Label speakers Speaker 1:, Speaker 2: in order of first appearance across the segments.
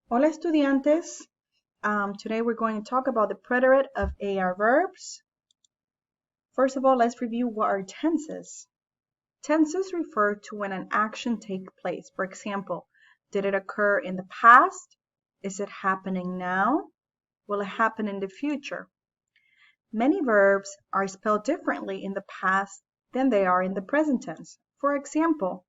Speaker 1: Hola estudiantes. Today we're going to talk about the preterite of AR verbs. First of all, let's review what are tenses. Tenses refer to when an action takes place. For example, did it occur in the past? Is it happening now? Will it happen in the future? Many verbs are spelled differently in the past than they are in the present tense. For example,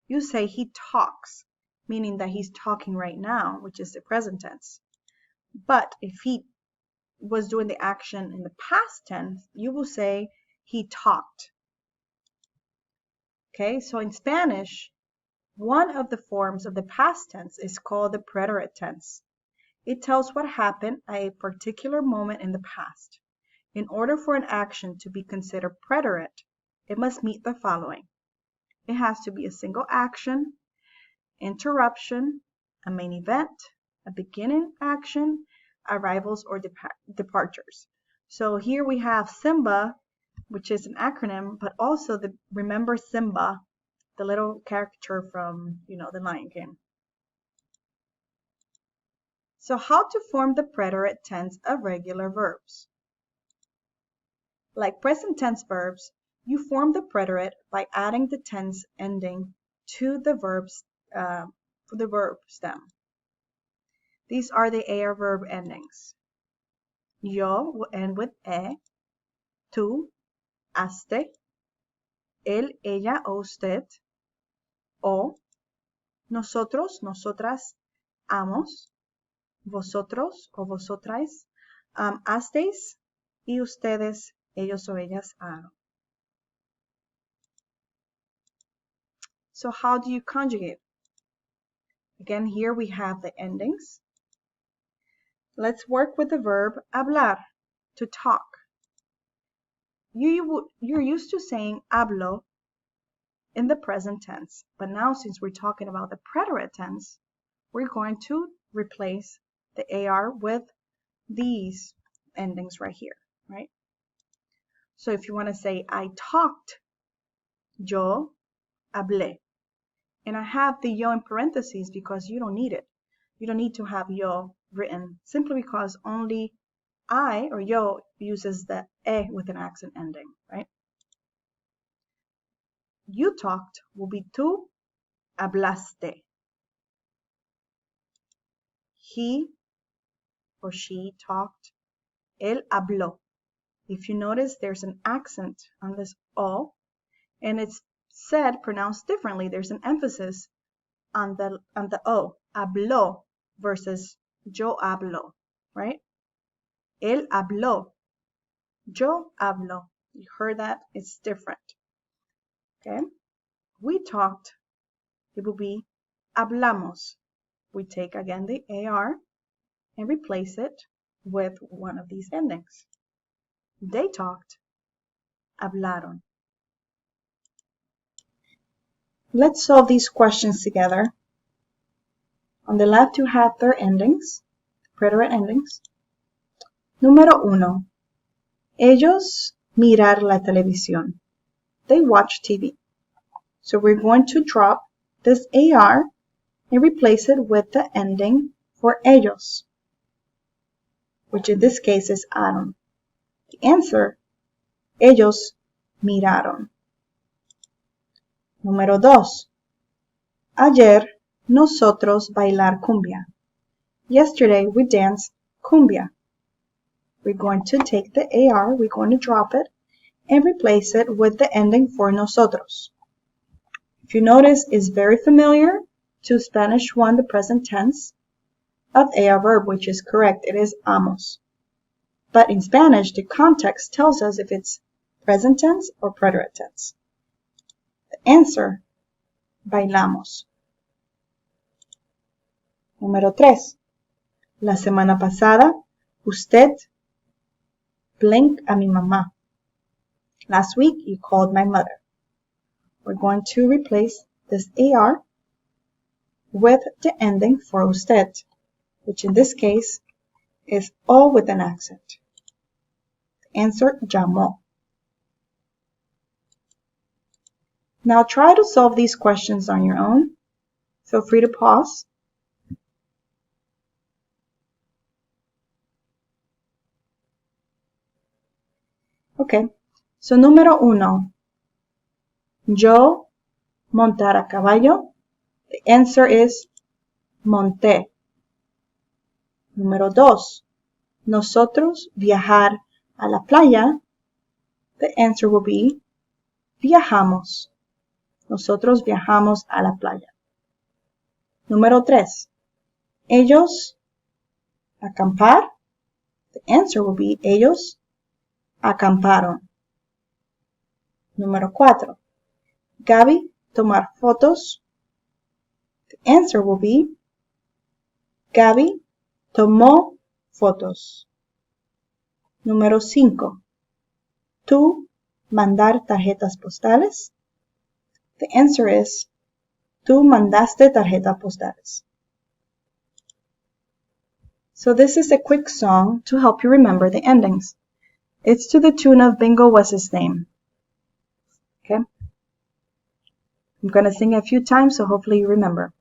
Speaker 1: you say he talks, meaning that he's talking right now, which is the present tense. But if he was doing the action in the past tense, you will say he talked. Okay, so in Spanish, one of the forms of the past tense is called the preterite tense. It tells what happened at a particular moment in the past. In order for an action to be considered preterite, it must meet the following. It has to be a single action, interruption, a main event, a beginning action, arrivals or departures. So here we have Simba, which is an acronym, but also remember Simba, the little character from, the Lion King. So how to form the preterite tense of regular verbs? Like present tense verbs, you form the preterite by adding the tense ending to the verb stem. These are the AR verb endings. Yo will end with e, tú, haste, él, ella o usted, o, nosotros, nosotras, hamos, vosotros o vosotras, hasteis, y ustedes, ellos o ellas hagan. So how do you conjugate? Again, here we have the endings. Let's work with the verb hablar, to talk. You're used to saying hablo in the present tense, but now since we're talking about the preterite tense, we're going to replace the AR with these endings right here, right? So if you want to say I talked, yo hablé. And I have the yo in parentheses because you don't need it. You don't need to have yo written simply because only I or yo uses the e with an accent ending, right? You talked will be tú hablaste. He or she talked, él habló. If you notice, there's an accent on this o, and it's said, pronounced differently. There's an emphasis on the o, habló versus yo hablo, right? Él habló, yo hablo. You heard that? It's different. Okay? We talked, it will be hablamos. We take again the AR and replace it with one of these endings. They talked, hablaron. Let's solve these questions together. On the left, you have their endings, preterite endings. Número 1. Ellos mirar la televisión. They watch TV. So we're going to drop this AR and replace it with the ending for ellos, which in this case is aron. The answer, ellos miraron. Número 2. Ayer nosotros bailar cumbia. Yesterday we danced cumbia. We're going to take the AR, we're going to drop it, and replace it with the ending for nosotros. If you notice, it's very familiar to Spanish 1, the present tense of AR verb, which is correct. It is amos. But in Spanish, the context tells us if it's present tense or preterite tense. The answer, bailamos. Número 3. La semana pasada, usted blinked a mi mamá. Last week, you called my mother. We're going to replace this AR with the ending for usted, which in this case is o with an accent. The answer, llamó. Now try to solve these questions on your own. Feel free to pause. Okay, so número 1. Yo montar a caballo. The answer is monté. Número 2. Nosotros viajar a la playa. The answer will be viajamos. Nosotros viajamos a la playa. Número 3. Ellos acampar. The answer will be ellos acamparon. Número 4. Gaby tomar fotos. The answer will be Gaby tomó fotos. Número 5. Tú mandar tarjetas postales. The answer is tú mandaste tarjetas postales. So this is a quick song to help you remember the endings. It's to the tune of Bingo What's His Name. Okay? I'm going to sing it a few times, so hopefully you remember.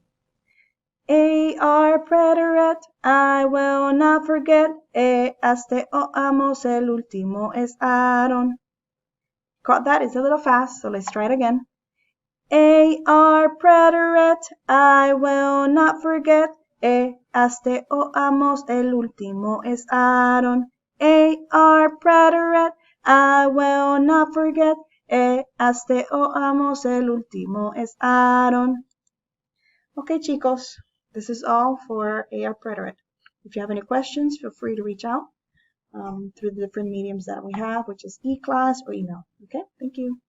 Speaker 1: A.R. Preterite, I will not forget. Este o amos, el último es Aaron. Caught that? It's a little fast, so let's try it again. A.R. Preterite, I will not forget. Este o amos, el último es Aaron. A.R. Preterite, I will not forget. Este o amos, el último es Aaron. Okay, chicos, this is all for A.R. Preterite. If you have any questions, feel free to reach out through the different mediums that we have, which is e-class or email. Okay, thank you.